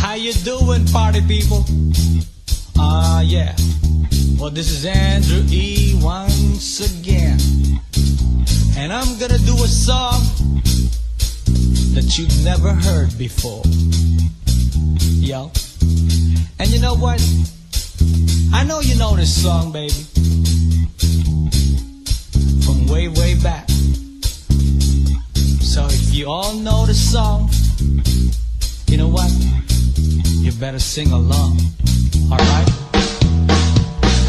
How you doing, party people? Yeah. Well, this is Andrew E. once again. And I'm gonna do a song that you've never heard before. Yo. And you know what? I know you know this song, baby. From way, way back. So if you all know the song, you know what? You better sing along. Alright?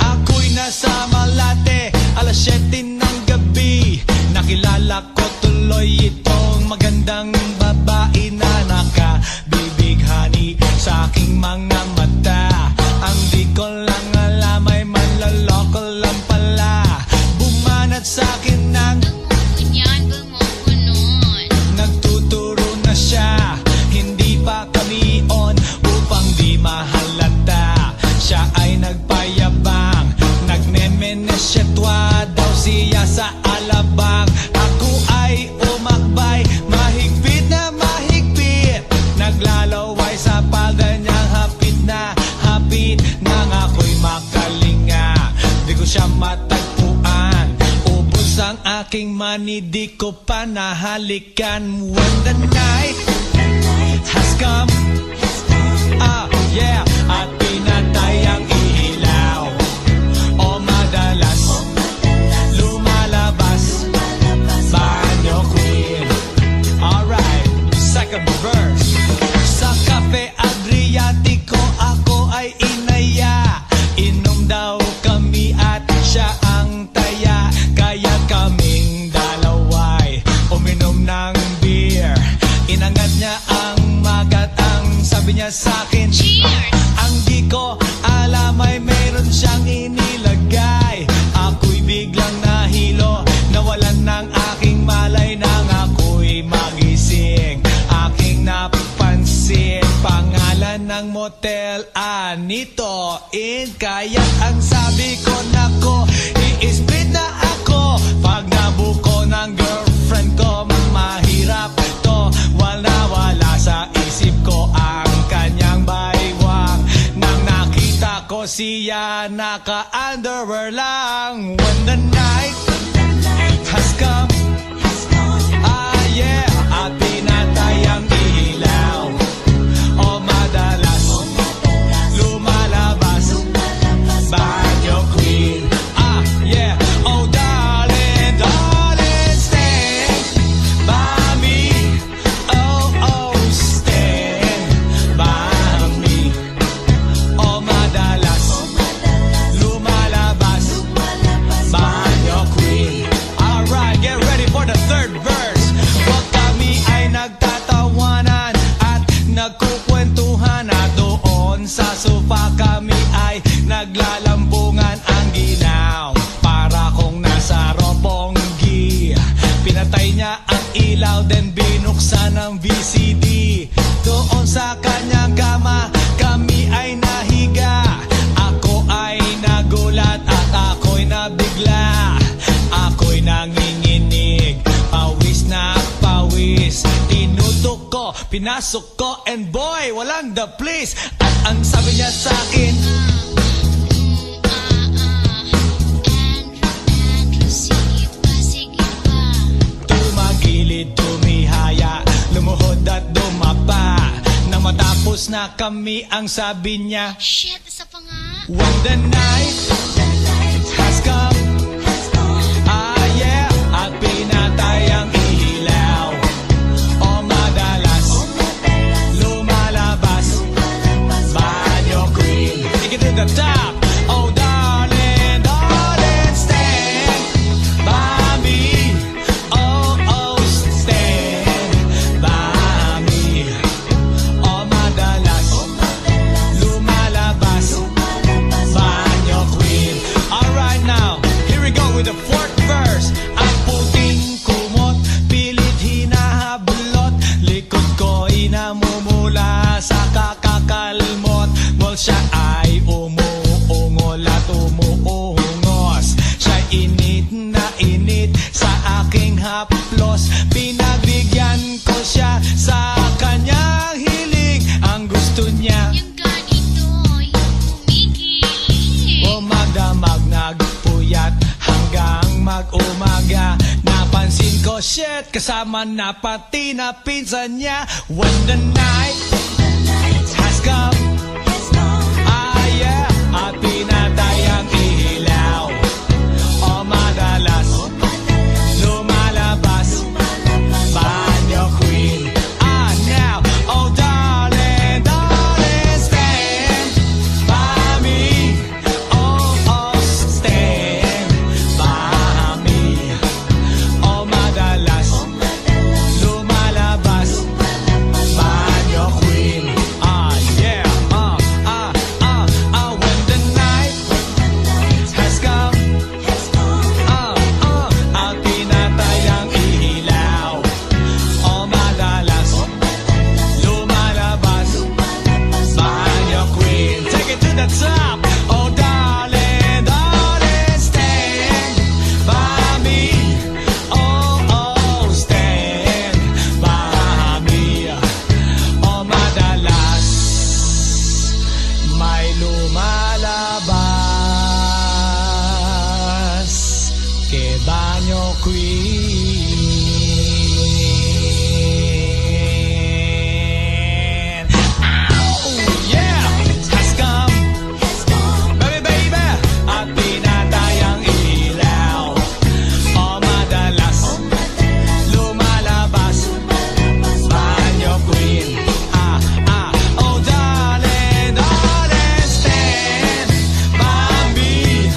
Ako'y nasa Malate, alas 7 ng gabi. Nakilala ko tuloy itong magandang babae na nakabibighani sa aking mga mata. Ang di ko lang alam ay manloloko lang pala. Bumanat sa akin ng nagtuturo na siya. Hindi pa kami on upang di mahalata. Siya ay nagpayabang, nagmemenesyetwa daw siya sa alabang. Ako ay umakbay, mahigpit na mahigpit. Naglalaway sa palda niyang hapit nang ako'y makalinga. Di ko siya matagpuan, ubos ang aking money, di ko pa nahalikan. When the night has come, yeah, at pinatay ang ilaw, o madalas lumalabas banyo queen. Alright, second verse. Sa Cafe Adriatico ako ay inaya. Inom daw kami at siya ang taya. Kaya kaming dalaway uminom ng beer. Inangat niya ang magat, ang sabi niya sa'kin, ang di ko alam ay mayroon siyang inilagay. Ako'y biglang nahilo, nawalan ng aking malay nang ako'y magising. Aking napansin, pangalan ng motel, Anito Inn. Kaya ang sabi ko, nako, i-split na ako. Pag nabuko ng girlfriend ko, mahirap to. Wala sa isip ko ang kanyang baywang. Nang nakita ko siya, naka-underwear lang. When the night has come, yeah, at pinatay ang ilaw, o madalas lumalabas banyo queen. Yeah, oh darling, darling, stand by me. Oh, stand by me. O madalas lumalabas banyo queen. Alright, get ready for the third verse. Wag kami ay nagtatawanan at nagkukwentuhan, at doon sa sofa kami ay naglalambungan. Ang ginaw, para kong nasa Roppongi. Pinatay niya ang ilaw, then binuksan ang VCD. Doon sa kanyang kama, kami ay nahiga. Ako ay nagulat at ako'y nabigla. Ako'y nanginginig, pawis na pawis. Tinutok ko, pinasok ko, and boy, walang the please. At ang sabi niya sa'kin, tumagilid, tumihaya, lumuhod at dumapa. Nang matapos na kami, ang sabi niya, Shit, isa pa nga. when the night has come, yeah, at pinatay ang ilaw, o madalas lumalabas banyo queen. Take it to the top. Oh darling, darling, stand by me. Oh, stand by me. O madalas lumalabas banyo queen. Alright, now here we go with the fourth verse. Ang puting kumot, pilit hinahablot, likod ko'y namumula sa kakakalmot. Well, siya ay umuungol at umuungos. Siya'y init na init sa aking haplos. Pinagbigyan ko siya sa kanyang hiling. Ang gusto gusto niya. Yung ganito, yung kumikili. O magdamag nagpuyat hanggang mag-umaga. Napansin ko, shit, kasama na pati na pinsan niya. When the night has come, ah yeah, at pinatay ang ilaw. O madalas lumalabas banyo queen. Ah now, oh darling, darling, stand by me. Oh, oh, stand by me. O madalas lumalabas banyo queen. Ah yeah, when the night has come, at pinatay ang ilaw. O madalas lumalabas banyo queen. Take it to the top. Oh darling, darling, stand by me. Oh, oh, stand by me. O madalas may lumalabas kay banyo queen. Oh yeah, has come, baby baby, at pinatay ang ilaw. O madalas lumalabas banyo queen. Oh darling, darling, stand by me.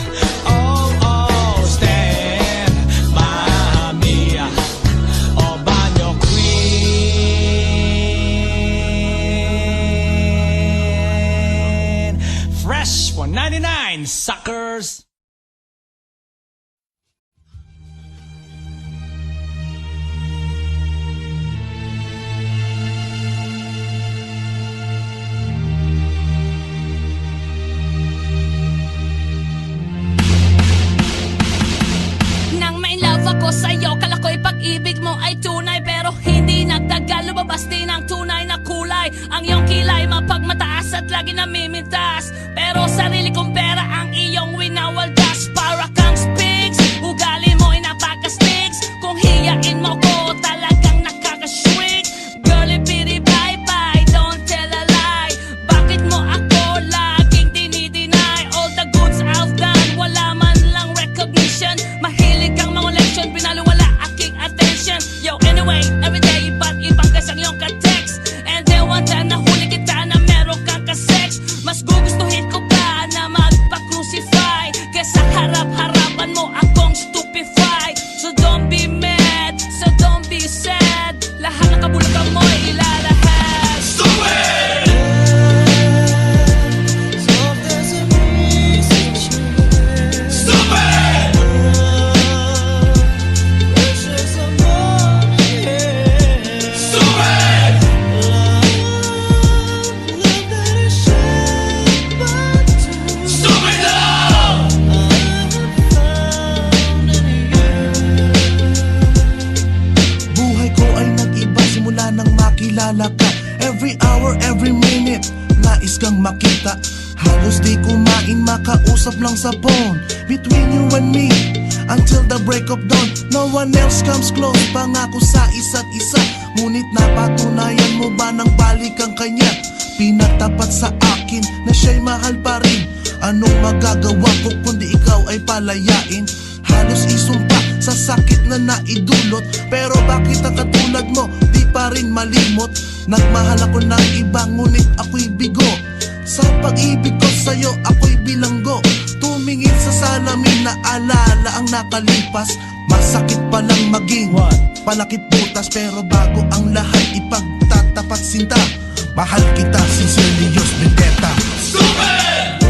Oh, oh, stand by me. Oh banyo queen. Fresh 199 suckers. Nang ma-inlove ako sa'yo, kala ko'y pag-ibig mo ay tunay. Pero hindi nagtagal, lumabas din ang tunay na kulay. Ang iyong kilay mapagmataas at lagi namimintas. Pero sarili kong pera ang iyong winawaldas. Para kang spigs, ugali mo ay napaka-stigs. Kung hiyain mo ko, talagang nakaka-shrink. Girlie, pity, bye-bye, don't tell a lie. Bakit mo ako laging dinideny? All the goods I've done, wala man lang recognition. Mahilig kang mga leksyon, pinalo wala aking attention. Yo, anyway, everyday, iba't ibang gas ang iyong ka-text. And then one time, nahuli kita na meron kang ka-sex. Mas gugustuhin ko pa na magpa-crucify kesa harap-harapan mo akong stupefy. So don't be mad, so don't be sad. Lahat ng kabulukan mo ilalahad. Stupid! Stupid! Stupid! Stupid love! Buhay ko ay nag-iba simula nang makilala ka. Every hour, every minute, nais kang makita. Halos di kumain, makausap lang sa phone. Between you and me, until the break of dawn. No one else comes close, pangako sa isa't isa. Ngunit napatunayan mo ba nang balik ang kanya? Pinatapat sa akin na siya'y mahal pa rin. Anong magagawa ko kundi ikaw ay palayain? Halos isumpa sa sakit na naidulot. Pero bakit ang katulad mo di pa rin malimot? Nagmahal ako ng iba ngunit ako'y bigo. Sa pag-ibig ko sa'yo ako'y bilanggo. Tumingin sa salamin na alala ang nakalipas. Masakit palang maging palakit butas. Pero bago ang lahat ipagtatapat sinta. Mahal kita, sincerely yours, Vendetta. Stupid!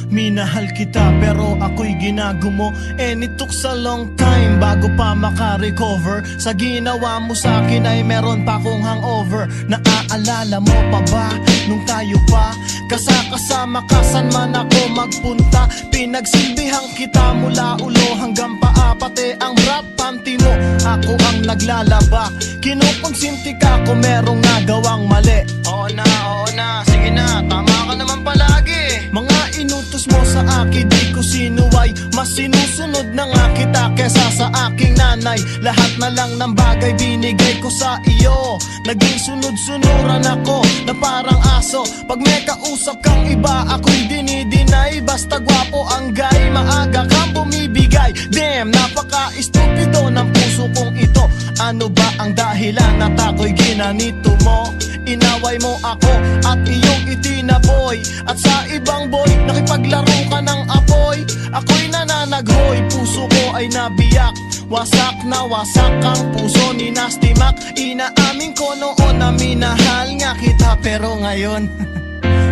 Minahal kita pero ako'y ginagumo. And it took a long time bago pa makarecover. Sa ginawa mo sa akin ay meron pa akong hangover. Naaalala mo pa ba nung tayo pa kasama ka saan man ako magpunta? Pinagsilbihan kita mula ulo hanggang paa, pati ang rap panty mo ako ang naglalaba. Kinukonsinti ka kung merong nagawang mali. Oo na, sige na, tama ka naman palagi. Mga inutos mo sa akin di ko sinuway. Mas sinusunod na nga kita kesa sa aking nanay. Lahat na lang ng bagay binigay ko sa iyo. Naging sunod-sunuran ako na parang aso. Pag may kausap kang iba ako'y dinidinay. Basta gwapo ang guy, maaga kang bumibigay. Damn, napaka-estupido ng puso kong ito. Ano ba ang dahilan at ako'y ginanito mo? Inaway mo ako at iyong itinaboy. At sa ibang boy, nakipaglaro ka ng apoy. Ako'y nananaghoy, puso ko ay nabiyak. Wasak na wasak ang puso ni Nasty Mac. Inaamin ko noon na minahal nga kita, pero ngayon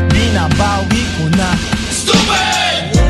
binabawi ko na. Stupid!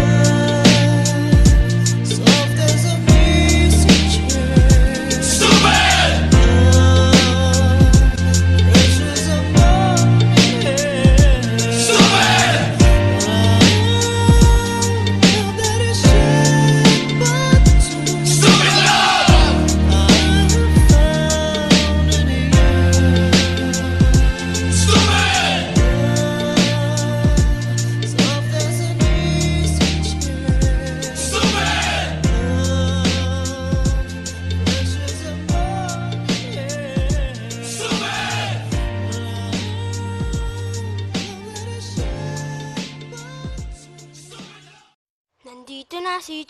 Nandito na si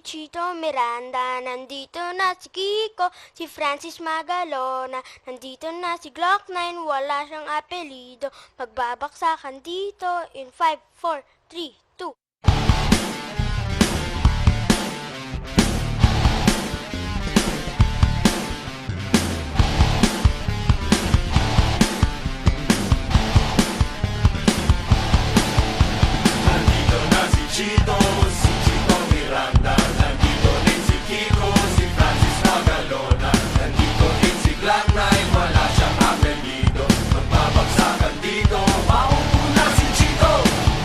Chito Miranda. Nandito na si Kiko, si Francis Magalona. Nandito na si Glock 9, wala siyang apelido. Magbabaksakan dito in 5, 4, 3, 2. Nandito na si Chito Miranda. Nandito rin si Kiko, si Francis Magalona. Nandito rin si Glock 9, wala siyang apelido. Magbabagsakan dito, maupo na si Chito.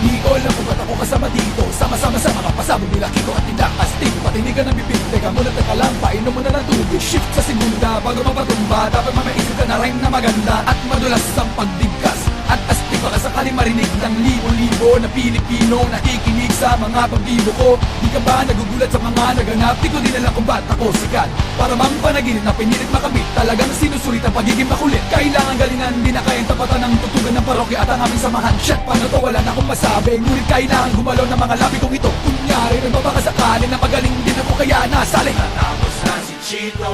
Di ko alam kung ba't ako kasama dito. Sama-sama sa mga pasabog nila Kiko at Tindak Astig. Patinigan ng bibig, teka muna, teka lang. Painom mo na ng tubig, shift sa segunda bago mapatumba. Dapat mamaisip ka na rhyme na maganda at madulas ang pagbigkas. At astig baka sakali marinig ng libo-libo na Pilipino nakikinig sa mga pagbibo ko. Di ka ba nagugulat sa mga naganap? Di ko din alam kung ba't ako sikat. Para mang panaginip na pinilit makamit. Talagang sinusulit ang pagiging makulit. Kailangan galingan, di na kayang tapatan ng tutugan ng parokya at ang aming samahan. Shit, paano to? Wala na akong masabi. Ngunit kailangan gumalaw ng mga labi kong ito. Kunyari, nagbabakasakali na pagaling din ako kaya nasali. Natapos na si Chito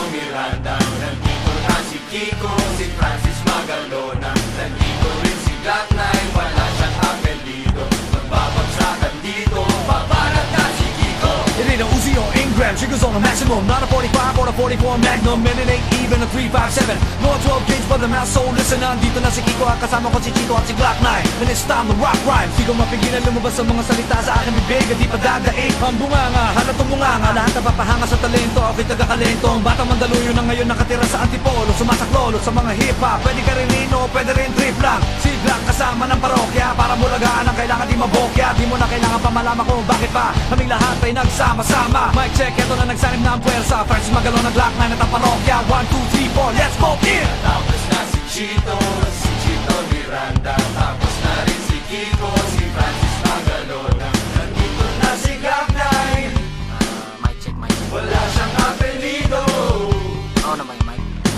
Miranda. Nandito na si Kiko, si Francis Magalona. Nandito rin si Glock 9, wala siyang apelido. Magbabagsakan dito, babarat na si Kiko. It ain't a Uzi or Ingram, triggers on a maximum. Not a 45 or a 44 Magnum, and it ain't even a 357. No 12 gauge but the mouth, so listen. Nandito na si Kiko at kasama ko si Chito at si Glock 9. And it's time to rock rhymes. Di ko mapigilan lumabas sa mga salita sa aking bibig. At di pa dadaig ang bunganga, halatong bunganga. Lahat napapahanga sa talento, ako'y taga-kalento. Ang batang Mandaluyo na ngayon nakatira sa Antipolo. Sumasaklolo sa mga hip-hop. Pwede ka rin lino, pwede rin trip lang. Si Glock kasama ng parokya. Para mulagaan ang kailangan di mabokya. Di mo na kailangan pa malaman kung bakit pa kaming lahat ay nagsama-sama. Mic check, eto na nagsanib na ang puwersa. Francis Magalona, Glock 9 at ang parokya. 1, 2, 3, 4, let's go in! Tapos na si Chito Miranda. Tapos na rin si Kiko, si Francis Magalona. Nandito na si Glock 9, wala siyang apelido.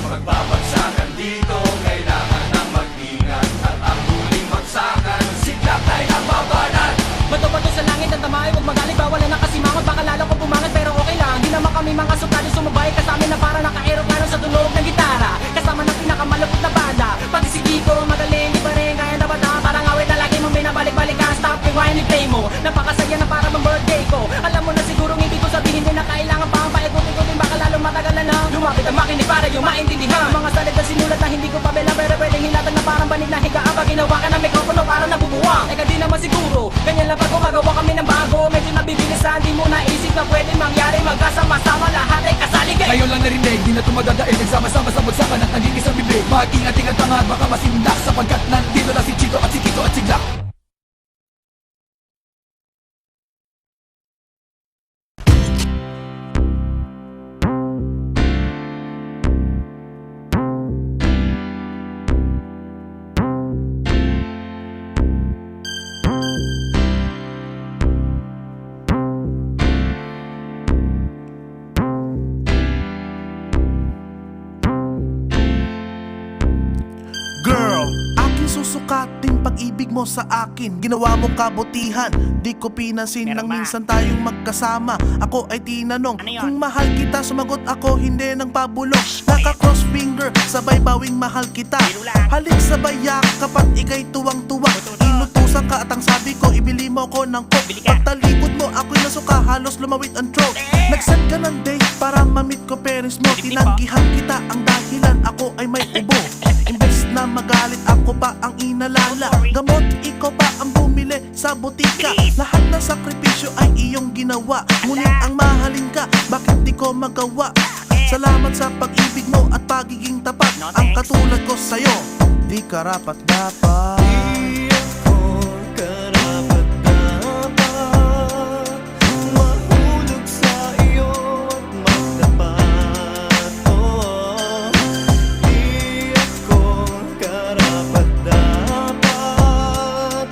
Magbabagsakan dito, kailangan ng mag-ingat. At ang huling bagsakan, si Glock 9 ang babanat. Bato-bato sa langit ang tamahay, huwag magaling, bawal na nakasimangot. Baka lalo ko bumangat pero okay lang. Di naman kami mga sukali, sumabay ka sa amin na para naka-aeroplano sa tunog ng gitara. Kasama ng pinakamalapot na banda. Pati si Kiko, magaling, di pa rin kaya na bata. Parang awit na lagi mong binabalik-balik ka. Stop, rewind, play mo. Napakasaya na para bang birthday ko. Alam mo na siguro hindi ko sabihin din na kailangan pa ang paikot-ikotin. Baka lalo matagal na lumapit ang makinig para yung maintindihan. Mga salita sinulat na hindi ko pa bela, pero pwedeng hilatan na parang banig na higa. Pag ginawa ka ng mikropono para para nabubuwang Eka di naman siguro, ganyan lang pag gumagawa kami ng bago Medyo nabibilisan, di mo naisip na pwede mangyari Magkasama-sama lahat ay kasaligay Ngayon lang narinig, di na tumadadaig Nagsama-sama sa bagsakan at naging isang bibig Mag-ingat-ingat ka nga, baka masindak Sapagkat nandito na si Chito at si Kiko at si Glock. Girl, aking susukatin pag-ibig mo sa akin. Ginawa mo kabutihan, di ko pinansin nang minsan tayong magkasama. Ako ay tinanong kung mahal kita, sumagot ako hindi ng pabulok. Naka-cross finger, sabay bawing mahal kita. Halik sabay kapag ikay tuwang-tuwa. Inutusan ka at ang sabi ko, ibili mo ko ng coke. Pagtalikod mo, ako'y nasuka, halos lumawit ang throat. Nag-send ka ng date para mamit ko parents mo. Tinanggihan kita, ang dahilan ako ay may ubo. Imbes na magalit, ako pa ang inalala. Gamot, ikaw pa ang bumili sa butika. Lahat ng sakripisyo ay iyong ginawa. Ngunit ang mahalin ka, bakit di ko magawa? Salamat sa pag-ibig mo at pagiging tapat. Ang katulad ko sa'yo, di karapat dapat. Mahulog sa iyo at magtapat. Di ako karapat-dapat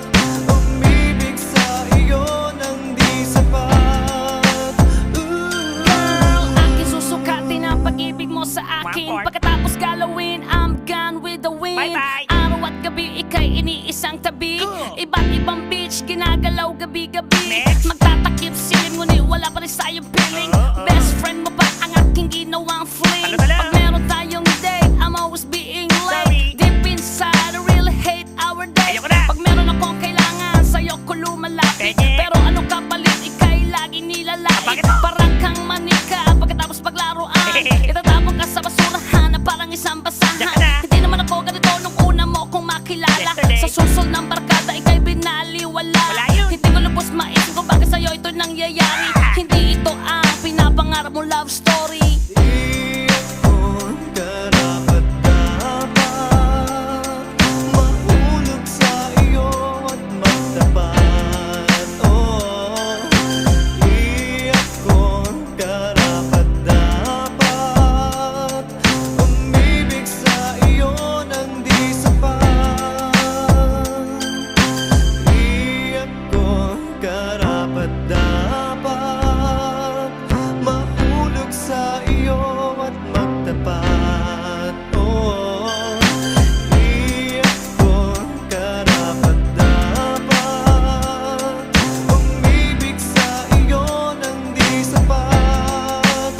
umibig sa iyo nang di sapat. Girl, aking susukatin ang pag-ibig mo sa akin. Pagkatapos galawin, I'm gone with the wind. Araw at gabi, ika'y iniisang tabi. Iba't ibang beach, ginagalaw gabi-gabi. Magtatakip silim, ngunit wala pa rin sa'yong feeling. Best friend mo pa ang aking ginawang fling. Pag meron tayong date, I'm always being late. Deep inside, I really hate our date. Pag meron akong kailangan, sa'yo ko lumalapit. Pero anong kapalit, ika'y lagi nilalait. Parang kang manika, pagkatapos paglaruan itatapon ka sa basurahan na parang isang basahan. Hindi naman ako ganito nung una mo kong makilala. Sa susul ng barkada, ika'y binaliwala. Hindi ko lubos maisip kung bakit sa'yo ito nangyayari. Hindi ito ang pinapangarap mong love story. Di ako karapat-dapat mahulog sa iyo at magtapat. Di ako karapat-dapat umibig sa iyo nang di sapat. Di ako karapat-dapat mahulog sa iyo at magtapat. Di ako karapat-dapat umibig sa iyo nang di sapat.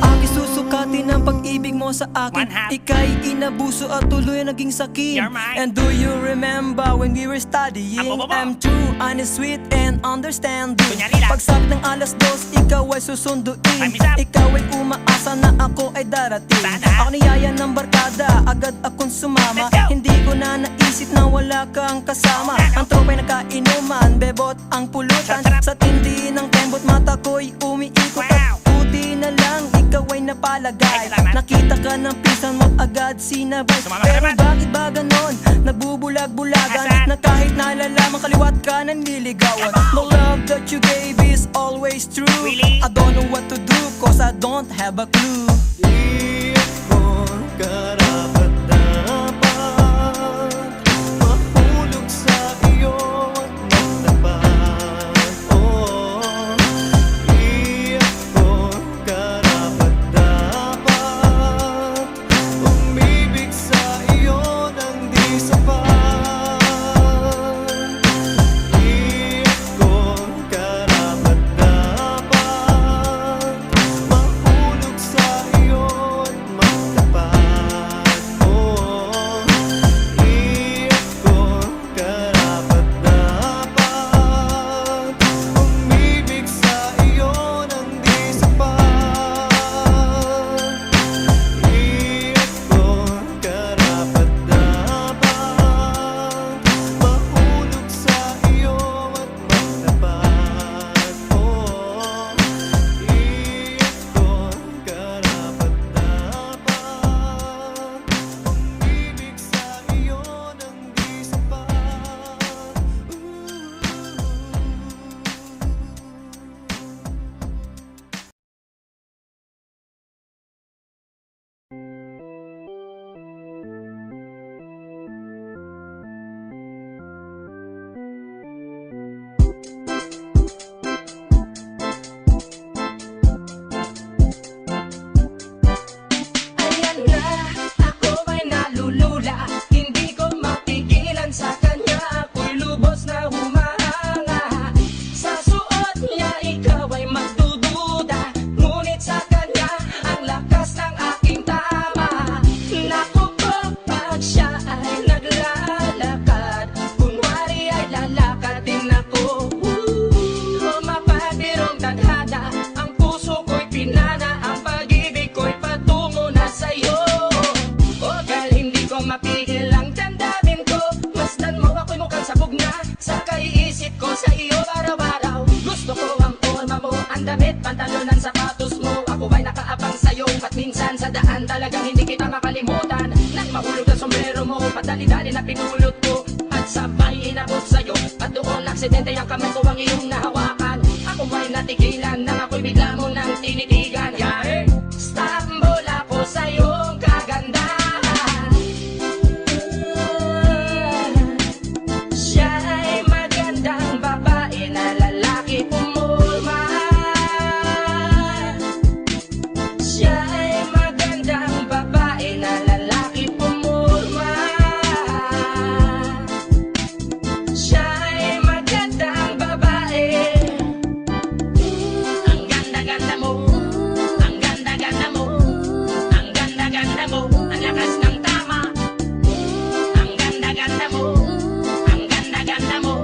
Aking susukatin ang pag-ibig mo sa akin. Ika'y inabuso at tuloy naging sakin. And do you remember when we were studying? I'm true, honest, sweet, and understanding. Pagsapit ng alas 2, ikaw ay susunduin. Ikaw ay umaasa na ako ay darating. Ako niyaya ng barkada, agad akong sumama. Hindi ko na naisip na wala kang kasama. Ang tropa'y nagkainuman, bebot ang pulutan. Sa tindi ng tembot, mata ko'y umiikot at buti na lang ikaw ay napalagay. Nakita ka ng pinsan mo agad sinabay. Pero bakit ba ganon? Nagbubulag-bulagan na kahit nalalaman kaliwat ka nanliligawan. The love that you gave is always true. I don't know what to do cause I don't have a clue. Di ako karapat-dapat mahulog sa iyo at magtapat. Di ako karapat-dapat umibig sa iyo nang di sapat. Di ako karapat-dapat mahulog sa iyo at magtapat. aksidente ang kamay ko ang iyong nahawakan. Ako ay natigilan nang ako'y bigla mo nang tinitigan. Yari, stumble ako sa iyong kagandahan. Siya ay magandang babae na lalaki pumulma. Siya ay magandang babae na lalaki pumulma. Siya ay magandang babae. Ang ganda-ganda mo, ang ganda-ganda mo, ang ganda-ganda mo, ang lakas ng tama. Ang ganda-ganda mo, ang ganda-ganda mo,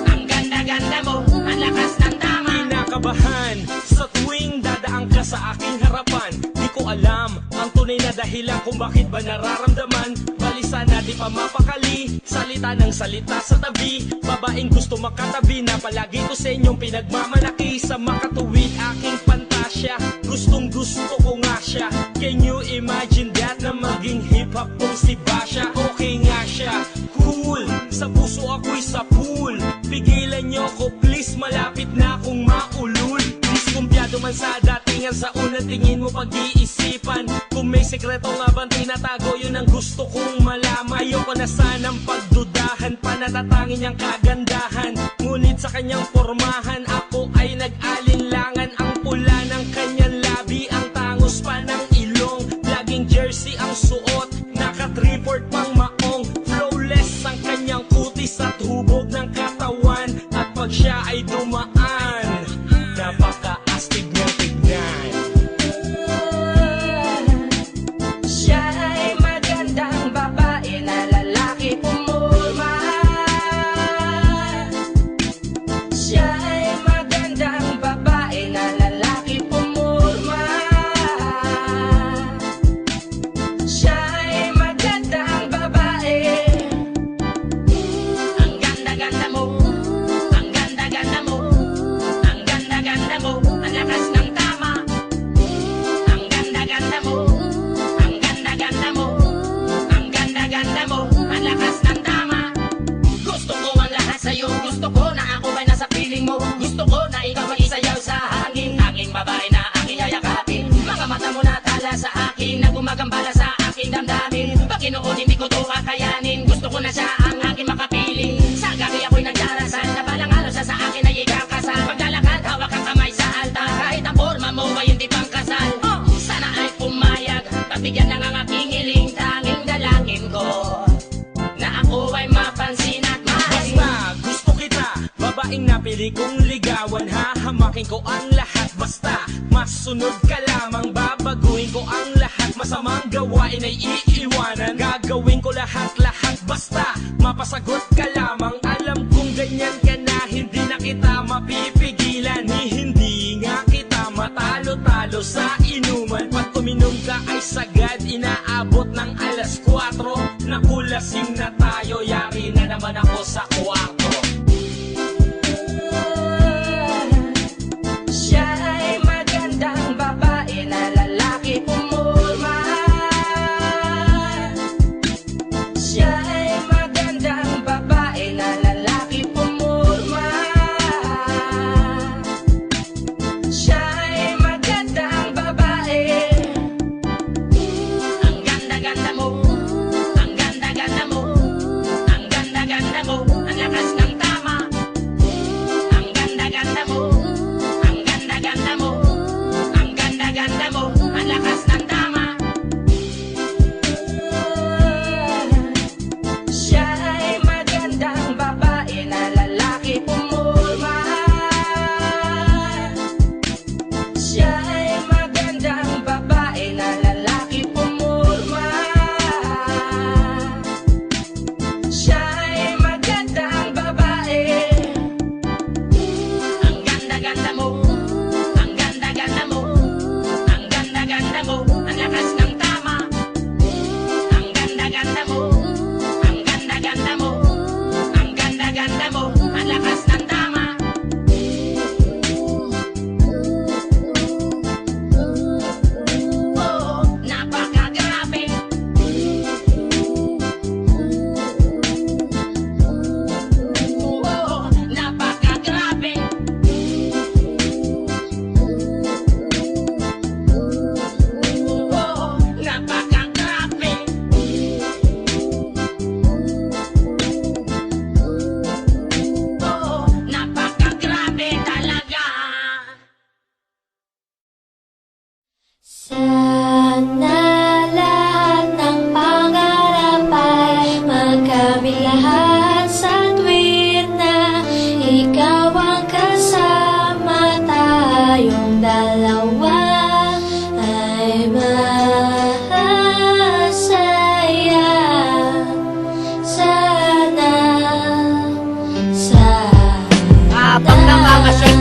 ang ganda-ganda mo, ang lakas ng tama. Kinakabahan sa tuwing dadaan ka sa aking harapan. Di ko alam ang tunay na dahilan kung bakit ba nararamdaman. Balisa na di pa mapakali, salita ng salita sa tabi. Babaeng gusto makatabi na palagi ko sa inyong pinagmamalaki. Sa makatuwid aking pantasya, gustong gusto ko nga siya. Can you imagine that na maging hip-hop kong si Basha? Okay nga siya, cool, sa puso ako'y sa pool. Pigilan niyo ko please, malapit na akong maulul. Diskumpiyado man sa datingan, sa unang tingin mo pag-iisipan. Kung may sekreto nga bang tinatago, yun ang gusto kong malaman. Ayoko na sanang pagdudahan, panatatangin niyang kagandahan. Ngunit sa kanyang pormahan, ako ay nag-alinlangan. Ang pula ng kanyang labi, ang tangos pa ng ilong. Laging jersey ang suot, naka-3-4 pang maong. Flawless ang kanyang kutis at hubog ng katawan. At pag siya ay dumaan, napaka-astig niyang tignan. Siya ay magandang babae na lalaki pumulma. Siya ay magandang babae na lalaki pumulma. Siya ay magandang babae. Ang ganda-ganda mo, ang ganda-ganda mo, ang ganda-ganda mo, ang lakas ng tama. Ang ganda-ganda mo, ang ganda-ganda mo, ang ganda-ganda mo, ang lakas ng tama. Gusto ko ang lahat sa'yo, gusto ko na ako ay nasa piling mo. Gusto ko na ikaw ay isayaw sa hangin, aking babae na aking yayakapin. Mga mata mo na tala sa akin, na gumagambala sa aking damdamin. Paginoon hindi ko to kakayanin, gusto ko na siya ang aking makapiling. Sa gabi ako'y nagdarasal, na balang araw siya sa akin ay ikakasal. Paglalakad, hawak ang kamay sa altar, kahit ang forma mo ay hindi pang kasal. Sana ay pumayag, pagbigyan lang ang aking hiling, tanging dalangin ko na ako ay mapansin at mahalin. Basta gusto kita, babaeng napili kong ligawan. Hahamakin ko ang lahat, basta masunod ka lamang. Babaguhin ko ang lahat, masamang gawain ay iiwanan. Gagawin ko lahat-lahat, basta mapasagot ka lamang. Alam kong ganyan ka na, hindi na kita mapipigilan. Hindi nga kita matalo-talo sa inuman. Pag uminom ka ay sagad, inaabot ng alas 4. Nakulasing na tayo, yari na naman ako sa kwarto. Siya ay magandang babae na lalaki pumulma. Siya ay magandang babae na lalaki pumulma. Siya ay magandang babae. Ang ganda-ganda mo, ang ganda-ganda mo, ang ganda-ganda mo, ang lakas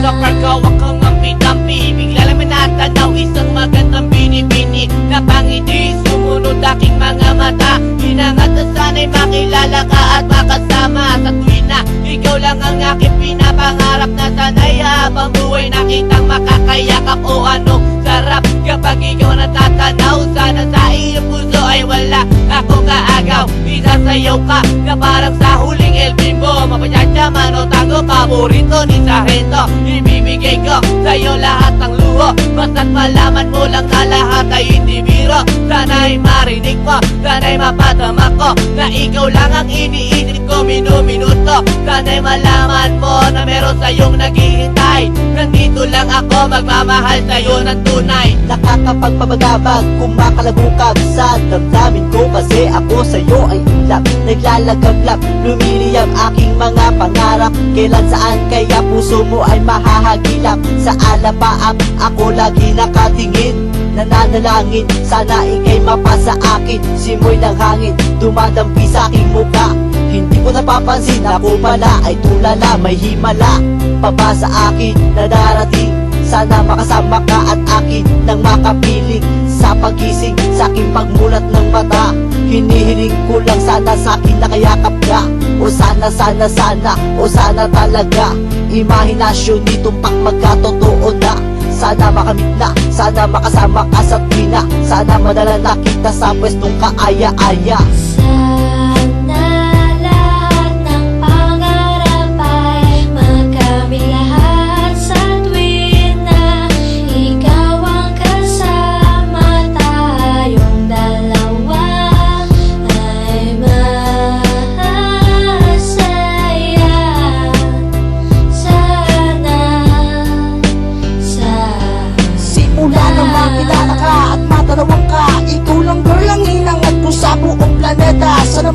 sa kargawa kang ampi-dampi Bigla lang may natanaw isang magandang bini-bini Na pangiti, sumunod aking mga mata Hinangat na sana'y makilala ka at makasama Sa tuwin na ikaw lang ang aking pinapangarap Na sana'y habang buhay nakitang makakayakap O anong sarap kapag ikaw natatanaw Sana sa iyong puso ay wala akong kaagaw Isasayaw ka na parang sa huling El Bimbo Mapanyadyaman o tango paborito ni Sargento Ibibigay ko sa'yo lahat ng luho Basta't malaman mo lang na lahat ay hindi biro Sana'y marinig mo, sana'y mapadama ko Na ikaw lang ang iniisip ko minuto Sana'y malaman mo na meron sa'yong naghihintay Nandito lang ako magmamahal sa'yo ng tunay Nakakapagpabagabag, kumakalabukab sa damdamin ko Kasi ako sa'yo ay ulap, naglalagablap Lumiliyab aking mga pangarap Kailan saan kaya puso mo ay mahahagilap Sa alapaap ako lagi nakatingin Nananalangin, sana ikay mapasa akin Simoy ng hangin, dumadampi sa aking muka Hindi ko napapansin, ako pala ay tulala May himala, papa sa akin na darating Sana makasama ka at akin nang makapiling Sa pagising, sa aking pagmulat ng mata Hinihiling ko lang sana sa akin nakayakap ka O sana, o sana talaga Imahinasyon nitong magkatotoo na Sana makamit na, sana makasama ka sa tuwina Sana madala na kita sa pwestong kaaya-aya Sana lahat ng pangarap ay makamit lahat sa tuwin na ikaw ang kasama tayong dalawa ay masaya. Simula nang makilala ka at matanawang ka Ikaw lang girl ang hinangat ko sa buong planeta Sana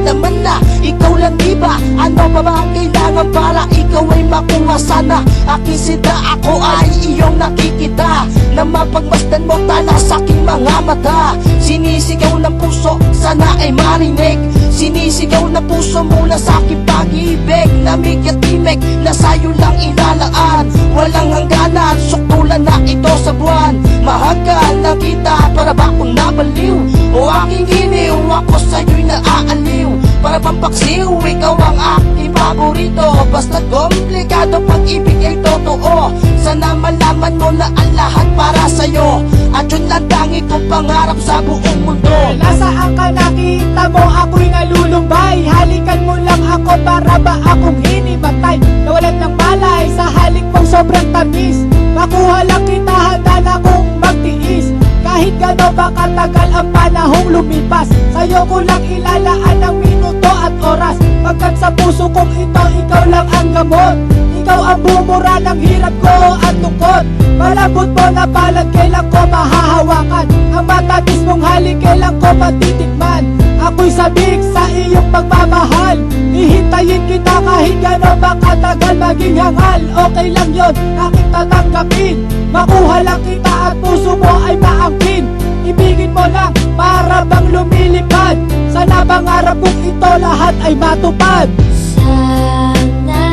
naman na Ikaw lang diba? Ano pa ba ang kailangan para ikaw ay makuha sana? Aking sinta, ako ay iyong nakikita Na mapagmasdan mo tala sa aking mga mata Sinisigaw ng puso, sana ay marinig Sinisigaw ng puso mula sa aking pag-ibig Lamig at timig na sa'yo lang ilalaan Walang hangganan, suktulan na ito sa buwan Mahagkan na kita, para ba akong nabaliw? O aking giniw, ako sa'yo'y naaaliw Para bang paksiw, ikaw ang aking paborito Basta komplikado pag-ibig ay totoo Sana malaman mo na ang lahat para sa'yo At yun lang tangi kong pangarap sa buong mundo Nasaan ka nakita mo ako'y nalulumbay Halikan mo lang ako para ba akong hinimatay Nawalan ng malay sa halik mong sobrang tamis Makuha lang kita handa na kong magtiis Kahit gano'n ba katagal ang panahong lumipas Sa'yo ko lang ilalaan ang minuto at oras Pagkat sa puso kong ito, ikaw lang ang gamot Ikaw ang bumura ng hirap ko at tungkot Malambot mo na palad, kailan ko mahahawakan Ang matatis mong halik, kailan ko matitikman Ako'y sabik sa iyong pagmamahal Hihintayin kita kahit gano'n ba katagal maging hangal Okay lang yon, aking tatanggapin Makuha lang kita at puso mo ay maangkin Ibigin mo lang para bang lumilipad Sana pangarap kong ito lahat ay matupad Sana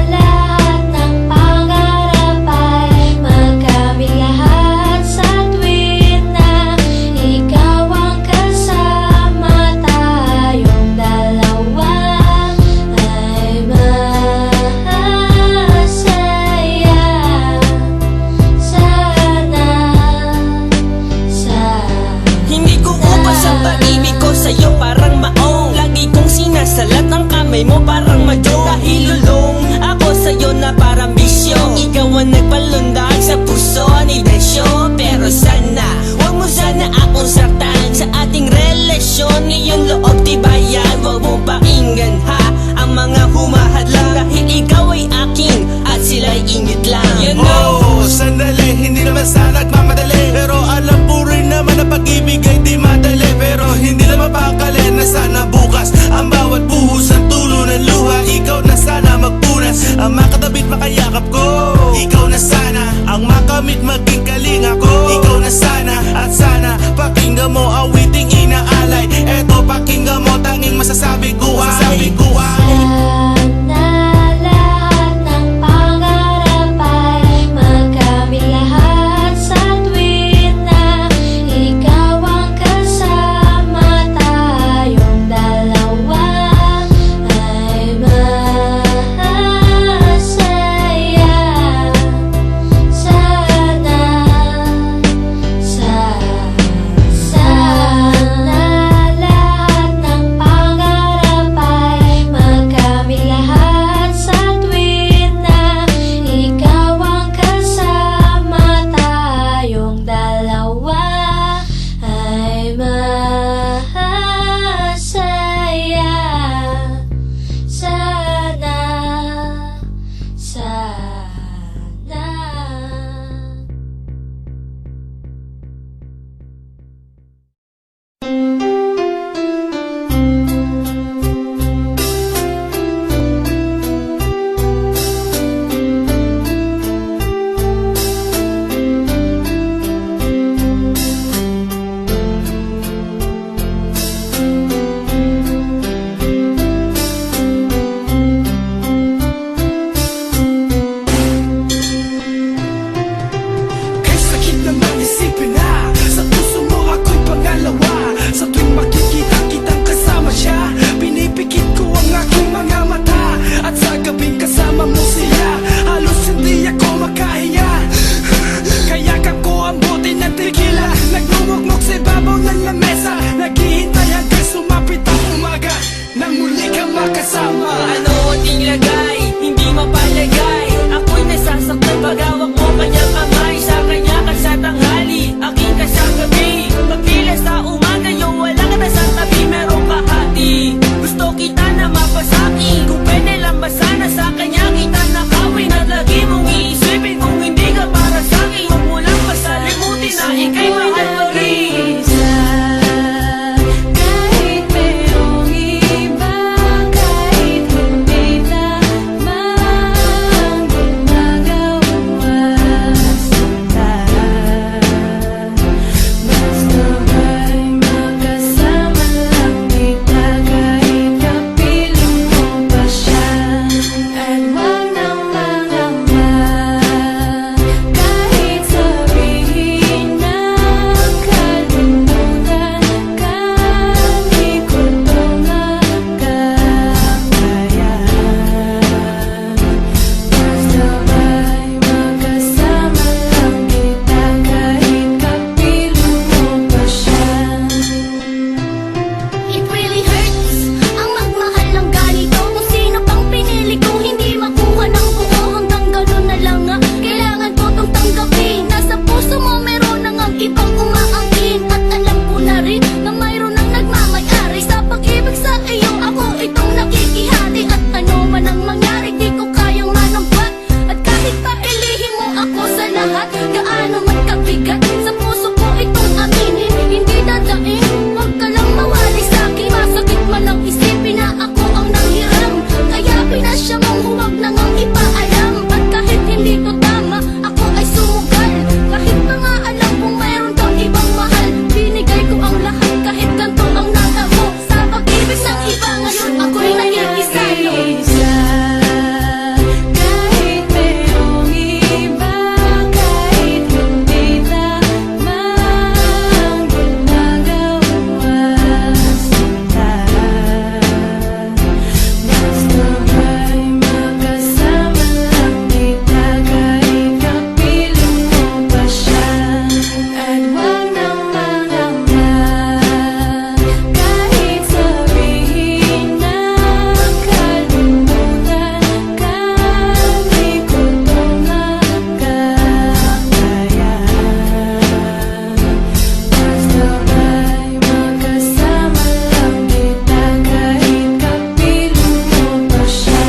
lahat ng pangarap ay makamit lahat sa tuwin na ikaw ang kasama tayong dalawa ay masaya. Hindi ko upas ang pag-ibig ko sa'yo parang maong Lagi kong sinasalat ang kamay mo parang majong Dahil lulong ako sa'yo na parang bisyo Ikaw ang nagpalundag sa puso ni Desyo Pero sana, huwag mo sana akong saktan Sa ating relasyon, ngayong loob tibayan Huwag mo pakinggan ha, ang mga humahadlang Dahil ikaw ay akin at sila'y ingit lang You know Oh, sandali, hindi naman sana nagmamadali Pero alam ko rin naman na pag-ibig ay di madali Pero hindi naman pakali na sana bukas Ang bawat buhos ng tulo ng luha Ikaw na sana magpunas Ang makatabit makayakap ko Ikaw na sana ang makamit maging kalinga ko Ikaw na sana at sana pakinggan mo awiting inaalay Eto papasakin Kung pwede lang ba sana sa kanya kita nakawin At lagi mong iisipin kung hindi ka para sa'kin Huwag mo lang pasalimutin na ika'y mahal ko rin Kahit merong iba, kahit hindi lamang gumagawa sinta Basta ba'y magkasama lang kita kahit kapiling mo pa siya At wag nang mangamba kahit sabihin na kalimutan kami ko to magkakaya Basta ba'y magkasama lang kita kahit kapiling mo pa siya It really hurts ang magmahal ng ganito Kung sino pang pinili ko hindi makuha ng buo Hanggang ganun na lang nga kailangan ko tong tanggapin Nasa puso mo meron nang ang ibang umaangkin At alam ko na rin na mayroon nang nagmamayari Sa pag-ibig sa iyo ako itong nakikihati At ano man ang mangyari di ko kayang manambat At kahit pa ilihim mo ako sa lahat Gaano man kabigat sa puso ko itong aminin Hindi dadaing, huwag ka lang mawali sa'kin Masakit man ang isipin na ako ang nanghiram Kaya pinasya mong huwag na ngang ipaalam At kahit hindi to tama, ako ay sumugal Kahit na nga alam kong mayroon kang ibang mahal Binigay ko ang lahat kahit ganito ang natamo Sa pag-ibig ng iba ngayon ako'y nag-iisa Kahit merong iba, kahit hindi lamang gumagawa sinta Basta ba'y magkasama lang kita kahit kapiling mo pa siya At wag nang mangamba kahit sabihin na kalimutan kami ko to magkakaya Basta ba'y magkasama lang kita kahit kapiling mo pa siya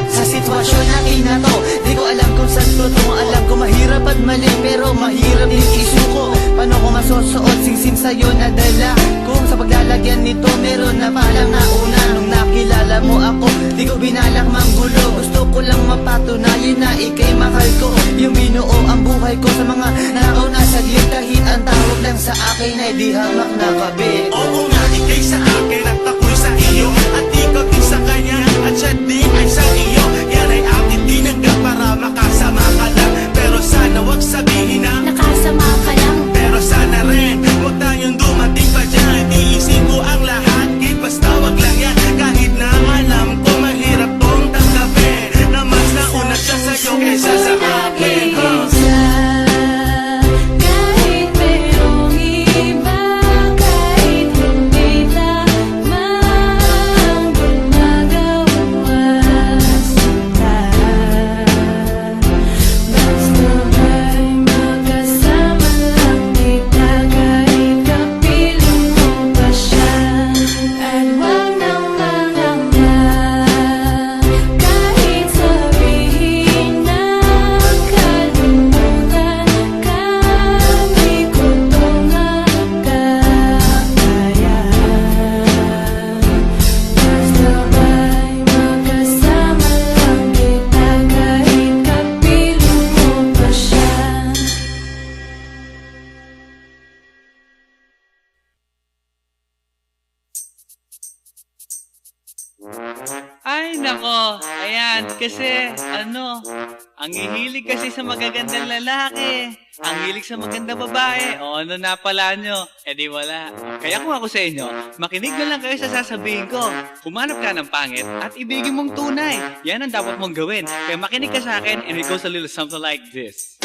Sa sitwasyon na inato, di ko alam kung saan totoo Alam ko mahirap at mali, pero mahirap din isuko Paano ko masusuot, singsing sa'yo na dala Kung sa paglalagyan nito, meron na palang nauna Nung nakilala mo ako, di ko binalak manggulo Gusto ko lang mapatunayan na ika'y mahal ko Yung binuo ang buhay ko sa mga nauna saglit Kahit ang tawag lang sa akin ay di hamak na kabit Oo nga, ikay sa akin at ako'y sa iyo At ikaw din sa kanya at siya din ay sa iyo Yan ay akin tinanggap para makasama ka lang Pero sana wag sabihin na Nakasama ka lang Pero sana rin, huwag tayong dumating pa dyan Iisip ko ang lahat, basta wag lang yan Kahit na alam ko mahirap tong tanggapin Na mas nauna siya sa'yo kaysa sa akin Kahit merong iba, kahit hindi lamang gumagawa sinta Basta ba'y magkasama lang kita kahit kapiling mo pa siya At wag nang mangamba kahit sabihin na kalimutan kami ko to magkakaya Basta ba'y magkasama lang kita kahit kapiling mo pa siya Ay nako, ayan, kasi ang hihilig kasi sa magagandang lalaki, ang hilig sa magandang babae, o ano na pala nyo, di wala. Kaya kung ako sa inyo, makinig na lang kayo sa sasabihin ko. Humanap ka ng pangit at ibigin mong tunay. Yan ang dapat mong gawin. Kaya makinig ka sa akin and it goes a little something like this.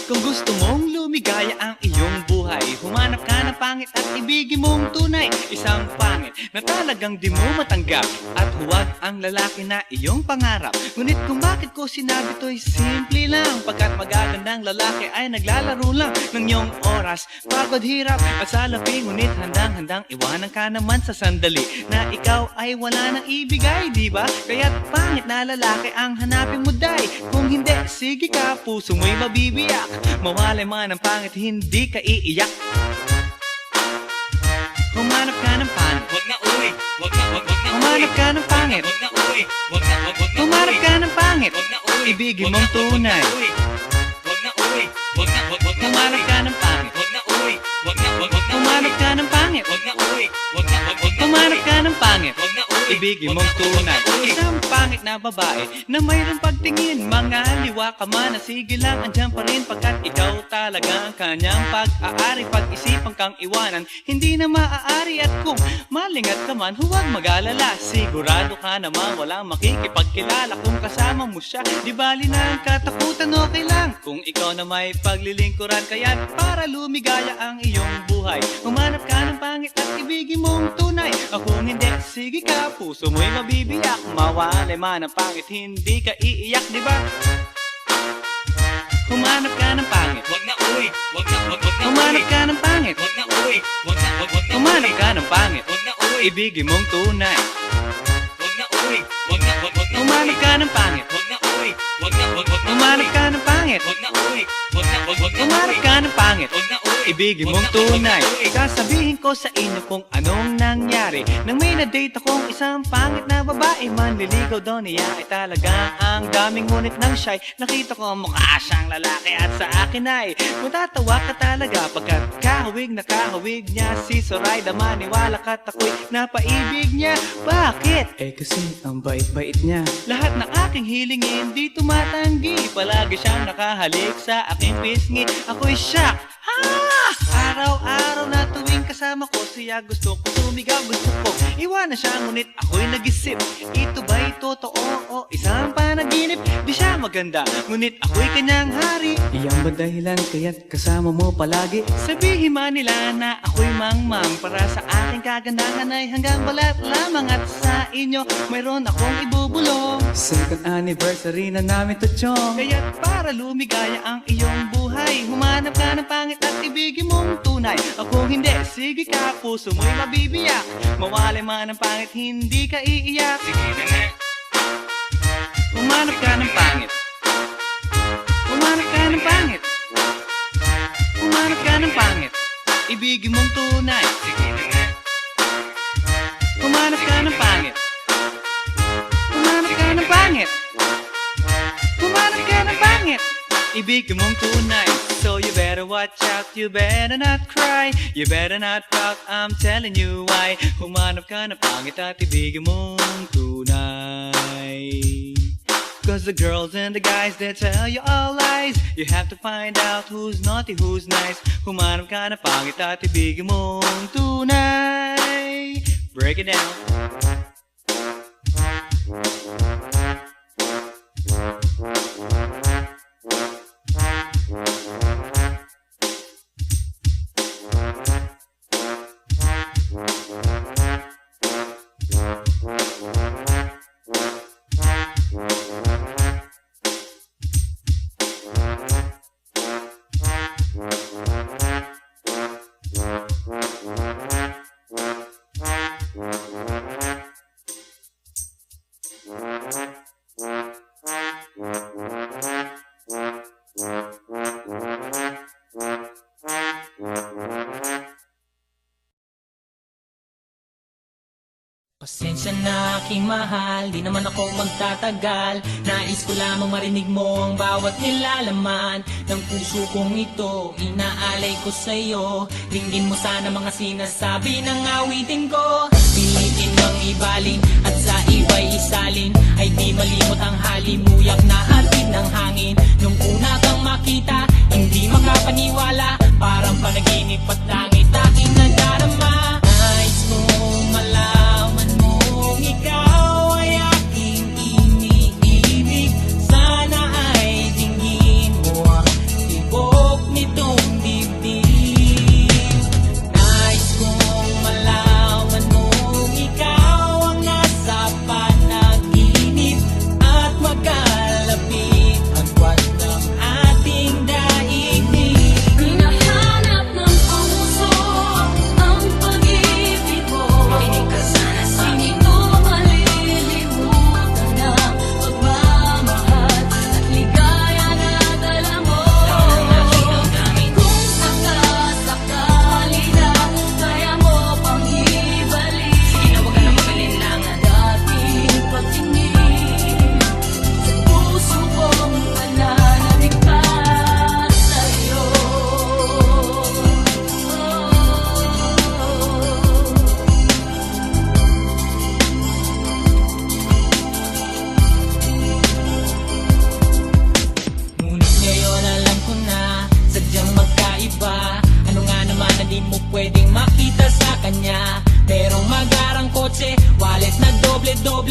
Kung gusto mong lumigaya ang iyong buhay, humanap ka ng pangit at ibigin mong tunay. Isang pangit na talagang di mo matanggap, at huwag ang lalaki na iyong pangarap. Ngunit kung bakit ko sinabi to'y simple lang, pagkat magagandang lalaki ay naglalaro lang ng iyong oras, pagod, hirap at salapi. Ngunit handang-handang iwanan ka naman sa sandali na ikaw ay wala nang ibigay, di ba? Kaya't pangit na lalaki ang hanapin mo, day. Kung hindi, sige ka, puso mo'y mabibiyak. Mawalay man ang pangit, hindi ka iiyak. Humanap ka ng pangit, Wag na uwi, wag na humanap ka ng pangit, Wag na uwi, wag na humanap ka ng pangit, Wag na uwi, ibigin mong tunay. Wag na uwi, wag na Humanap ka ng pangit, Wag na uwi, wag na humanap ka ng pangit, Wag na uwi, wag na humanap ka ng pangit, Wag na uwi, ibigin mong tunay. Isang pangit na babae na mayroong pagtingin, mga liwa ka man, sige lang, andyan pa rin, pagkat ikaw talaga ang kanyang pag-aari. Pag-isipan kang iwanan, hindi na maaari. At kung malingat ka man, huwag mag-alala, sigurado ka naman walang makikipagkilala. Kung kasama mo siya, di bali na ang katakutan, okay lang kung ikaw na may paglilingkuran. Kaya't para lumigaya ang iyong buhay, humanap ka ng pangit at ibigin mong tunay. Kung hindi, sige ka, puso mo'y mabibiyak. Mawalay man ang pangit, hindi ka iiyak, di ba? Humanap ka ng pangit, Wag na uwi, wag na humanap ka ng pangit, Wag na uwi, wag na humanap ka ng pangit, Wag na uwi, ibigin mong tunay. wag na uwi, wag na Humanap ka ng pangit, Wag na uwi, wag na humanap ka ng pangit, Wag na uwi, wag na humanap ka ng pangit, Wag na uwi, ibigin mong tunay. Sasabihin ko sa inyo kung anong nangyari nang may na-date akong isang pangit na babae. Manliligaw daw niya ay talaga ang daming, ngunit nang siya'y nakita ko mukha siyang lalaki, at sa akin ay matatawa ka talaga, pagkat kahawig na kahawig niya si Zoraida. Maniwala ka't ako'y napaibig niya. Bakit? Eh kasi ang bait-bait niya. Lahat ng aking hilingin di tumatanggi, palagi siyang nakahalik sa aking pisngi. Ako'y shock. Araw-araw na tuwing kasama ko siya, gusto ko sumigaw, gusto ko iwanan siya, ngunit ako'y nag-isip, ito ba'y totoo o isang panaginip? Di siya maganda, ngunit ako'y kanyang hari. Iyan ba dahilan kaya't kasama mo palagi? Sabihin man nila na ako'y mangmang, para sa aking kagandahan ay hanggang balat lamang. At sa inyo mayroon akong ibubulong, second anniversary na namin to, chong. Kaya't para lumigaya ang iyong buhay, humanap ka ng pangit at ibigin mong tunay. Kung hindi, sige ka, puso mo'y mabibiyak. Mawalay man ang pangit, hindi ka iiyak. Sige na nga. Humanap ka ng pangit, humanap ka ng pangit, humanap ka ng pangit, ibigin mong tunay. Sige na nga. Humanap ka ng pangit, humanap ka ng pangit, humanap ka ng pangit, ibigin mong tunay. So you better watch out, you better not cry, you better not talk, I'm telling you why. Humanap ka ng pangit at ibigin mong tunay. Cause the girls and the guys, they tell you all lies. You have to find out who's naughty, who's nice. Humanap ka ng pangit at ibigin mong tunay. Break it down. Pasensya na aking mahal, di naman ako magtatagal. Nais ko lamang marinig mo ang bawat nilalaman ng puso kong ito, inaalay ko sa'yo. Dinggin mo sana mga sinasabi ng awitin ko. Pilitin mang ibalin at sa iba'y isalin, ay di malimot ang halimuyak na hatid ng hangin. Nung una kang makita, hindi makapaniwala, parang panaginip at langit aking nadarama. Nais kong malaman mong ikaw ay aking iniibig. Sana ay dinggin mo ang tibok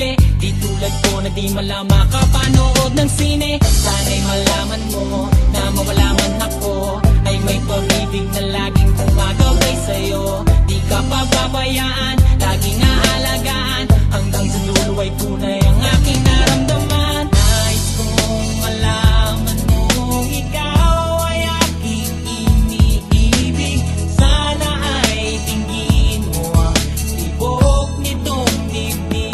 imposible. Di tulad ko na di malang makapanood ng sine. Sana'y malaman mo na mawala man ako, ay may pag-ibig na laging gumagabay sa'yo. Di ka pababayaan, laging aalagaan, hanggang sa dulo ay tunay ang aking naramdaman. Nais kong malaman mo, ikaw ay aking iniibig. Sana ay tingin mo ang tibok nitong dibdib.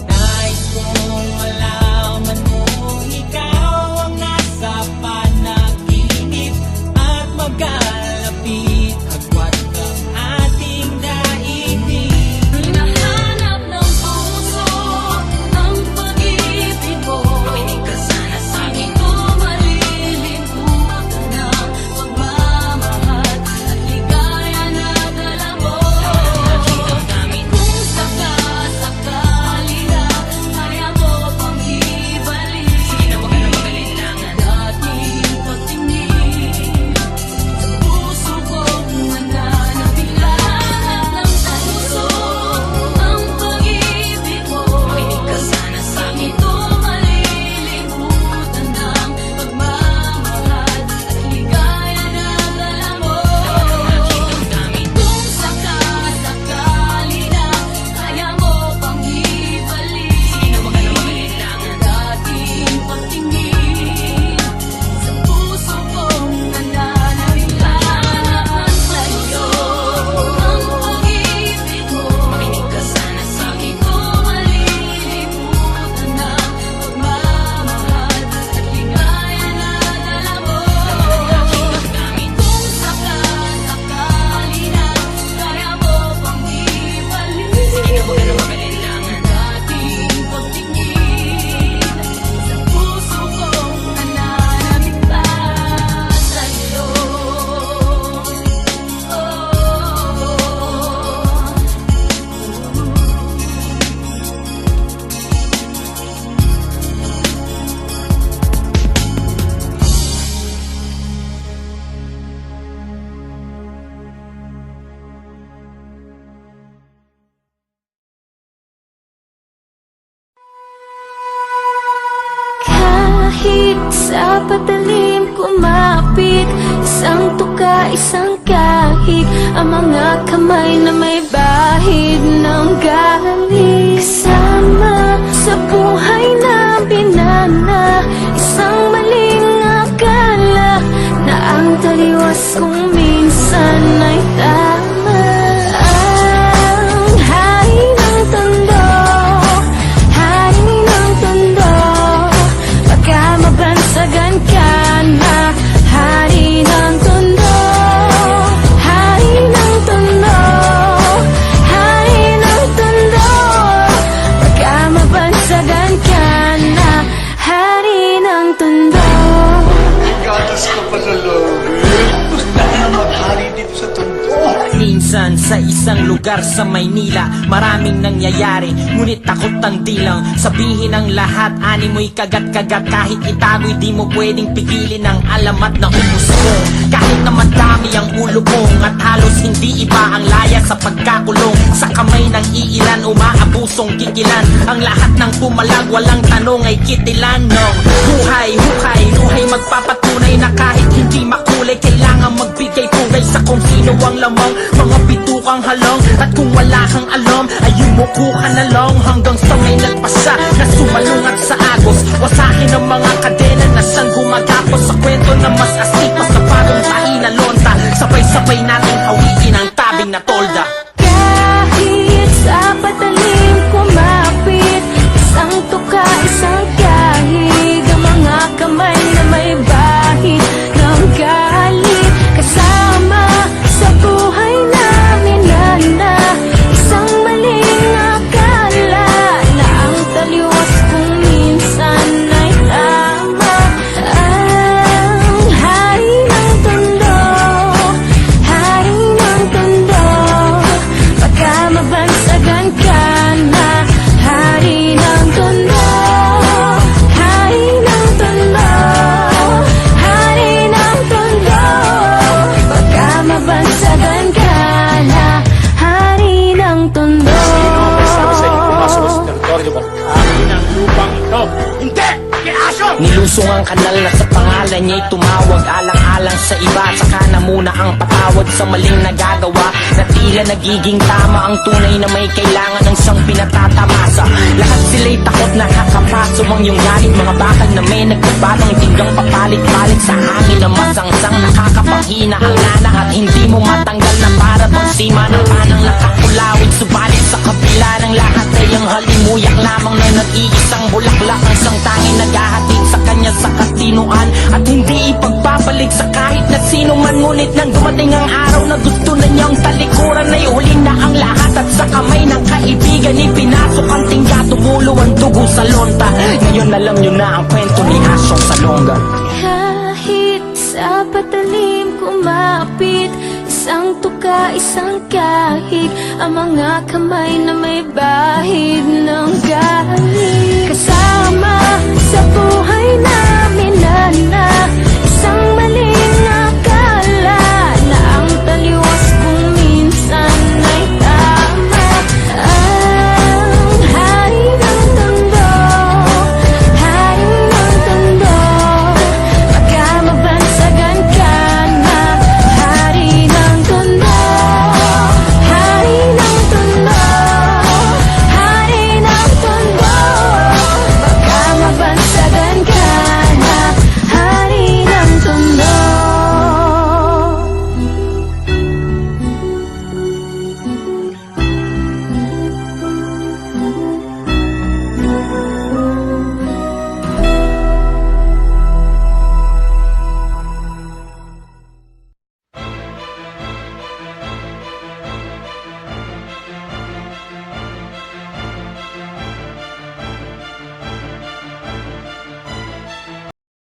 Nais kong malaman mo, ikaw ang nasa panaginip at magkalapit, agwat ng ating daigdig. Hinahanap ng puso ang pag-ibig mo. Makinig ka sana sa akin. Ito malilimutan ng pagmamahal at ligaya na dala mo. Kung sakasakali na kaya mo pang ibalik, dating pagtingin sa puso kong nananatilahan ng puso ang pag-ibig mo. Makinig ka sana sa akin. Ito malilimutan ng pagmamahal at ligaya na dala mo. Kung sakasakali na kaya mo pang ibalik, dating pagtingin sa puso kong nananatilahan sa'yo ang pag-ibig mo. Makinig ka sana sa akin. Ito malilimutan ng pagmamahal at ligaya na dala mo. Kung sakasakali na kaya mo pang ibalik, dating pagtingin sa puso kong nananatilahan sa'yo. Kahit sa patalim kumapit, isang tuka, isang kahig, ang mga kamay na may bahid ng galing. Kasama sa buhay na binana, isang maling akala na ang taliwas kung minsan ay tama. Ang hari ng tondo, hari ng tondo, baka mabansagan ka na. Hari ng tondo, hari ng tondo, hari ng tondo, baka mabansagan ka na. Hari ng tondo. Gatas ka pa sa loob. Gusto na maghari dito sa tondo. Minsan sa isang lugar sa Maynila, maraming nangyayari, ngunit takot ang dilang sabihin ang lahat. Ani mo'y kagat-kagat, kahit itago'y di mo pwedeng pigilin ang alamat na umusko. Kahit na madami ang ulo kong at halos hindi iba ang laya sa pagkakulong, sa kamay ng iilan umaabusong kikilan. Ang lahat ng pumalag, walang tanong ay kitilan ng buhay, hukay, luhay magpapatunay na kahit hindi makulay, kailangan magbigay pugay sa kung sino ang lamang. Mga bitukang halong, at kung wala kang alam ay yumuko ka na lang hanggang sa may nagpasa na sumalungat sa agos. Wasakin ang mga kadena na siyang gumagapos sa kwento na mas astig pa sa bagong tahi na lonta. Sabay-sabay nating hawiin ang tabing na tolda. Kahit sa patalim kumapit, isang tuka, isang kahig, ang mga kamay na may bahid ng galit. Kasama sa buhay namin na isang maling akala na ang taliwas kung minsan ay tama. Ang hari ng tondo, hari Akin ang lupang ito. Hindi! Nilusong ang kanal na sa pangalan niya'y tumawag. Alang-alang sa iba, saka na muna ang patawad sa maling nagagawa, na tila nagiging tama ang tunay na may kailangan ng siyang pinatatamasa. Lahat sila'y takot na kakapaso ang iyong galit. Mga bakal na may nagbabatang tinggang papalit-palit sa hangin na masangsang nakakapanghina ang lana at hindi mo matanggal na para bang sima ng panang nakakulawit. Subalit sa kabila ng lahat ay ang halimuyak lamang na nag-iisang bulaklak ang isang tanging naghahatid sa kanya sa katinuan at hindi ipagpapalik sa kahit na sino man. Ngunit nang dumating ang araw na gusto na niyang talikuran, ay huli na ang lahat at sa kamay ng kaibigan ipinasok ang tingga, tumulo ang dugo sa lonta. Ngayon alam niyo na ang kwento ni Asyong Salonga. Kahit sa patalim kumapit, isang tuka, isang kahig, ang mga kamay na may bahid